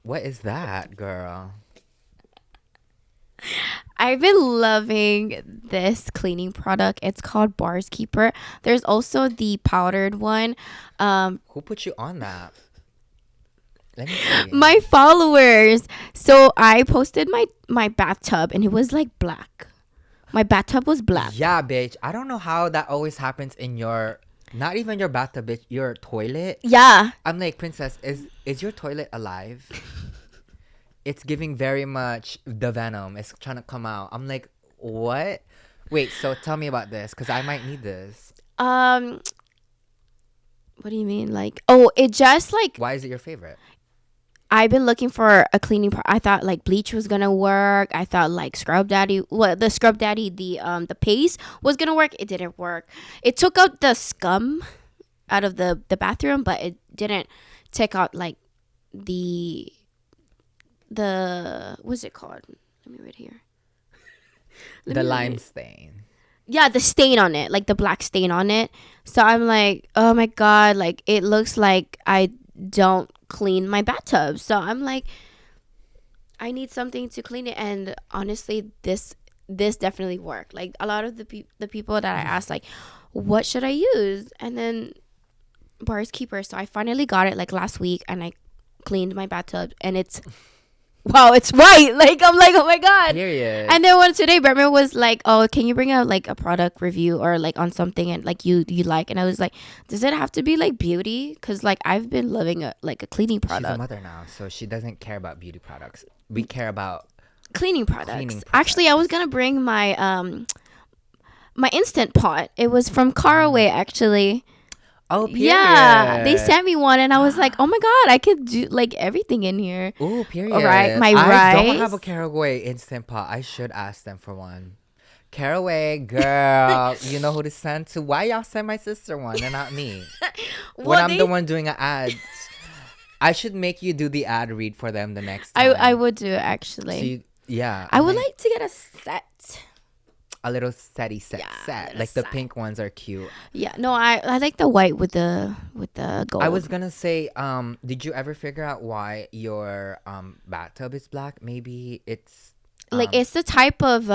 What is that, girl? I've been loving this cleaning product. It's called Bars Keeper. There's also the powdered one. Who put you on that? Let me see. My followers. So I posted my bathtub and it was like black. My bathtub was black. Yeah, bitch. I don't know how that always happens in your, not even your bathtub, bitch, your toilet. Yeah. I'm like, princess, is your toilet alive? It's giving very much the venom. It's trying to come out. I'm like, what? Wait, so tell me about this, because I might need this. What do you mean? Like, oh, it just like, Why is it your favorite? I've been looking for a cleaning I thought like bleach was gonna work. I thought like the Scrub Daddy, the paste was gonna work. It didn't work. It took out the scum out of the bathroom, but it didn't take out like the what's it called? Let me read here. The lime stain. Yeah, the stain on it, like the black stain on it. So I'm like, oh my god, like it looks like I don't clean my bathtub. So I'm like, I need something to clean it. And honestly, this definitely worked. Like a lot of the people that I asked, like, what should I use? And then Bars Keeper. So I finally got it like last week, and I cleaned my bathtub, and it's wow, it's white. Like I'm like, oh my god. Period. And then one today, BRETMAN was like, oh, can you bring out like a product review or like on something and like you like? And I was like, does it have to be like beauty? Because like I've been loving a cleaning product. She's a mother now, so she doesn't care about beauty products. We care about Cleaning products. Actually, I was gonna bring my my instant pot. It was from Caraway actually. Oh, period. Yeah, they sent me one, and I was like, "Oh my god, I could do like everything in here." Ooh, period. Right, my I don't rice. have a Caraway instant pot. I should ask them for one. Caraway, girl, you know who to send to. Why y'all send my sister one and not me? When I'm the one doing an ad. I should make you do the ad read for them the next time. I would do it actually. So yeah. I would like to get a set. A little set. Like the pink ones are cute. Yeah, no, I like the white with the gold. I was gonna say, did you ever figure out why your bathtub is black? Maybe it's like it's the type of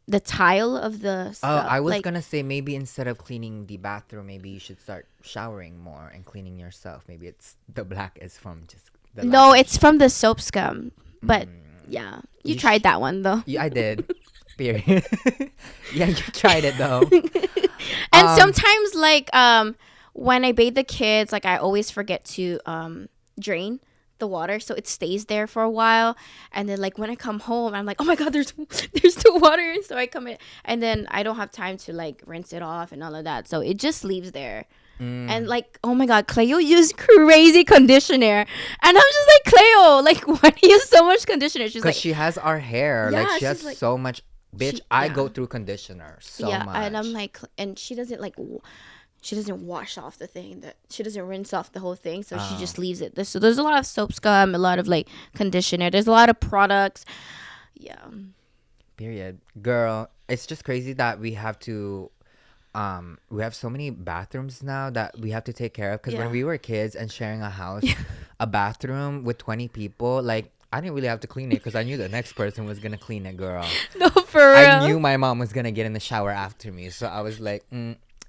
the tile of the stuff. Oh, I was like, gonna say maybe instead of cleaning the bathroom, maybe you should start showering more and cleaning yourself. Maybe it's the black is from just the no, it's from the soap scum. But yeah, you You tried that one though. Yeah, I did. Period. Yeah, you tried it though. And sometimes like when I bathe the kids, like I always forget to drain the water, so it stays there for a while. And then like when I come home, I'm like, oh my god, there's still water. So I come in, and then I don't have time to like rinse it off and all of that, so it just leaves there. And like, oh my god, Cleo used crazy conditioner, and I'm just like, Cleo, like why do you use so much conditioner? She's Because like, she has our hair. Yeah, like she has she's like- so much. Bitch, I go through conditioner so much. and I'm like, and she doesn't like. She doesn't wash off the thing, that she doesn't rinse off the whole thing, so she just leaves it. So there's a lot of soap scum, a lot of like conditioner. There's a lot of products. Yeah. Period. Girl, it's just crazy that we have to we have so many bathrooms now that we have to take care of, because when we were kids and sharing a house, a bathroom with 20 people, like I didn't really have to clean it because I knew the next person was gonna clean it, girl. No, for real. I knew my mom was gonna get in the shower after me, so I was like,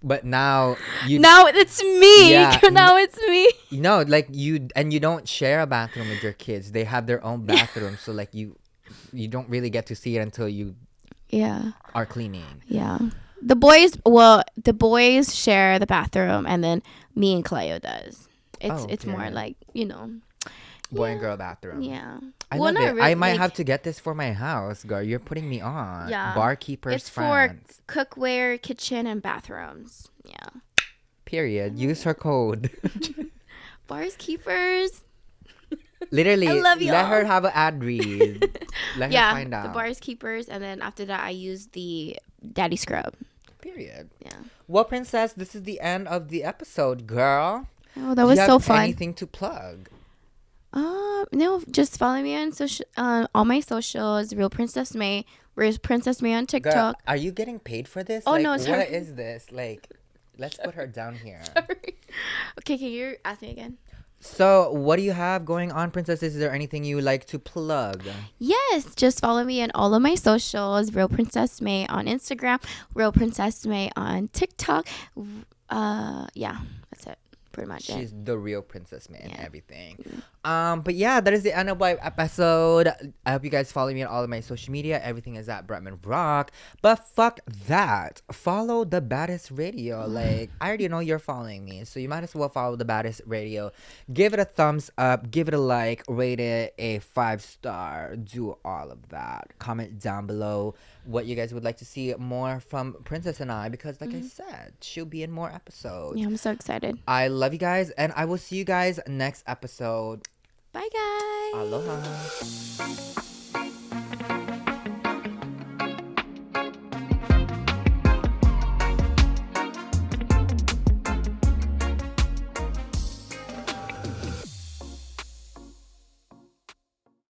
But now now it's me. Yeah, Now it's me. like you don't share a bathroom with your kids. They have their own bathroom, so like you don't really get to see it until you are cleaning. Yeah. The boys share the bathroom, and then me and Cleo does. It's more like, boy and girl bathroom. Yeah. I love it. I might have to get this for my house, girl. You're putting me on. Yeah. Barkeepers It's France. for cookware, kitchen, and bathrooms. Yeah. Period. Use her code. Bars Keepers. Literally, I love let her y'all. have an ad read. Let her find out. The Bars Keepers, and then after that I use the Daddy Scrub. Period. Yeah. Well, princess, this is the end of the episode, girl. Oh, that was so fun. Anything to plug? No, just follow me on all my socials. Real Princess May. Where's Princess May on TikTok? Girl, are you getting paid for this? Oh, like, no, sorry. What is this? Like, let's put her down here. Okay, can you ask me again? So, what do you have going on, princesses? Is there anything you like to plug? Yes, just follow me on all of my socials. Real Princess May on Instagram, Real Princess May on TikTok. Yeah, that's it. Pretty much it. She's the real princess man and Yeah. everything. But yeah, that is the end of my episode. I hope you guys follow me on all of my social media. Everything is at Bretman Rock. But fuck that. Follow the Baddest Radio. Like, I already know you're following me, so you might as well follow the Baddest Radio. Give it a thumbs up, give it a like, rate it a 5-star. Do all of that. Comment down below what you guys would like to see more from Princess and I, because like I said, she'll be in more episodes. Yeah, I'm so excited. I love you guys, and I will see you guys next episode. Bye, guys. Aloha.